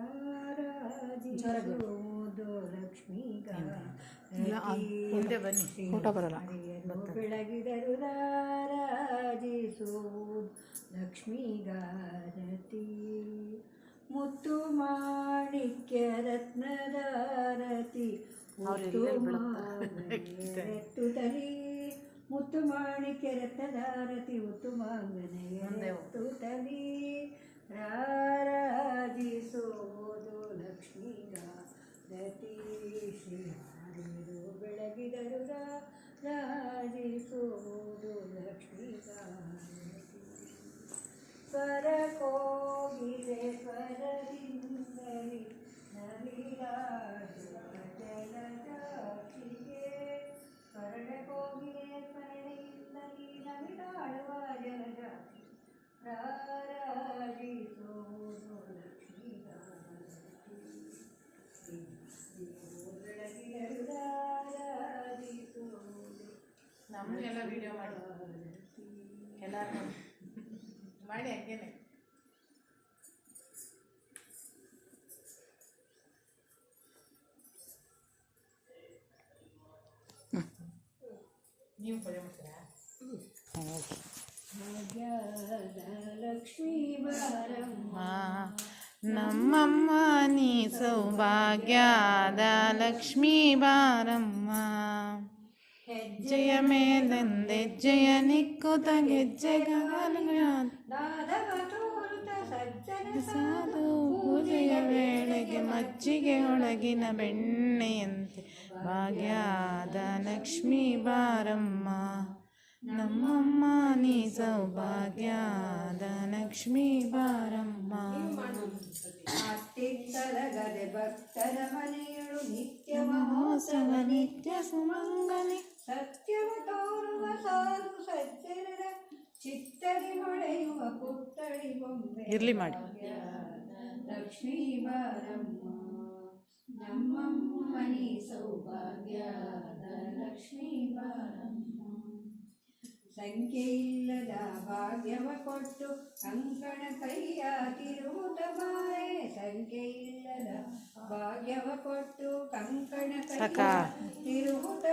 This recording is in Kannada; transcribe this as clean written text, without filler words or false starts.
ಆರಾಧಿಸುವುದು ಮುಂದೆ ಬನ್ನಿ, ಫೋಟೋ ಬರಲ್ಲ. ಬೆಳಗಿದರು ರಾರಾಜಿಸುವುದು ಲಕ್ಷ್ಮೀಗಾರತಿ. ಮುತ್ತು ಮಾಣಿಕ್ಯ ರತ್ನದಾರತಿ ಎತ್ತುತ್ತಲಿ. ಮುತ್ತು ಮಾಣಿಕ್ಯ ರತ್ನದಾರತಿ ಉತ್ತುಮಾಂಗನೆಯೆತ್ತುತ್ತಲಿ. ರಾರಾಜಿಸುವುದು ಲಕ್ಷ್ಮೀಗಾರತಿ. ಶ್ರೀಹರಿಯರು ಬೆಳಗಿದರು ರಾರಾಜಿಸುವುದು ಲಕ್ಷ್ಮೀಗಾರತಿ. ಸ್ವರ ಕೋಗಿಲೆ ಸ್ವರದಿಂದಲಿ ನವಿರಾಡುವ ಜಲಜಾಕ್ಷಿಗೆ. ಸ್ವರಡ ಕೋಗಿಲೆ ಸ್ವರದಿಂದಲಿ ನವಿರಾಡುವ ಜಲಜಾಕ್ಷಿ. ರಾರಾಜಿಸುವುದು ಲಕ್ಷ್ಮೀಗಾರತಿ. ಬೆಳಗಿದರು ರಾರಾಜಿಸುವುದು ನಮ್ಮನ್ನೆಲ್ಲ ವಿಡಿಯೋ ಮಾಡಿ ಎಲ್ಲರೂ ಮಾಡಿ ಹಂಗೇನೆ. ನೀವು ಪೂಜೆ ಮಾಡ್ತೀರಾ? ಲಕ್ಷ್ಮೀ ಬಾರಮ್ಮ ನಮ್ಮಮ್ಮ ನೀ ಸೌಭಾಗ್ಯದ ಲಕ್ಷ್ಮೀ ಬಾರಮ್ಮ. ಹೆಜ್ಜೆಯ ಮೇಲೆಂದೆಜ್ಜೆಯ ನಿಕ್ಕುತ ಸಾಧು ಪೂಜೆಯ ವೇಳೆಗೆ ಮಜ್ಜಿಗೆ ಒಳಗಿನ ಬೆಣ್ಣೆಯಂತೆ ಭಾಗ್ಯದ ಲಕ್ಷ್ಮೀ ಬಾರಮ್ಮ. ನಮ್ಮಮ್ಮ ನೀ ಸೌಭಾಗ್ಯದ ಲಕ್ಷ್ಮೀ ಬಾರಮ್ಮ. ಅತ್ತಿತ್ತಲಗದೆ ಭಕ್ತರ ಮನೆಯಳು ನಿತ್ಯ ಮಹೋತ್ಸವ ನಿತ್ಯ ಸುಮಂಗಲಿ. ಸತ್ಯವ ತೋರುವ ಸಾಧು ಸಜ್ಜನರ ಚಿತ್ತಡಿ ಹೊಳೆಯುವ ಪುತ್ತಳಿ ಬೊಂಬೆ ಇರ್ಲಿ ಮಾಡಿ. ಲಕ್ಷ್ಮೀ ಬಾರಮ್ಮ ನಮ್ಮಮ್ಮ ನೀ ಸೌಭಾಗ್ಯದ ಲಕ್ಷ್ಮೀ ಬಾರಮ್ಮ. ಸಂಖ್ಯೆಯಿಲ್ಲದ ಭಾಗ್ಯವ ಕೊಟ್ಟು ಕಂಕಣ ಕೈಯ ತಿರುವುದ ಬಾರೆ. ಸಂಖ್ಯೆಯಿಲ್ಲದ ಭಾಗ್ಯವ ಕೊಟ್ಟು ಕಂಕಣ ಕೈಯ ತಿರುವುದ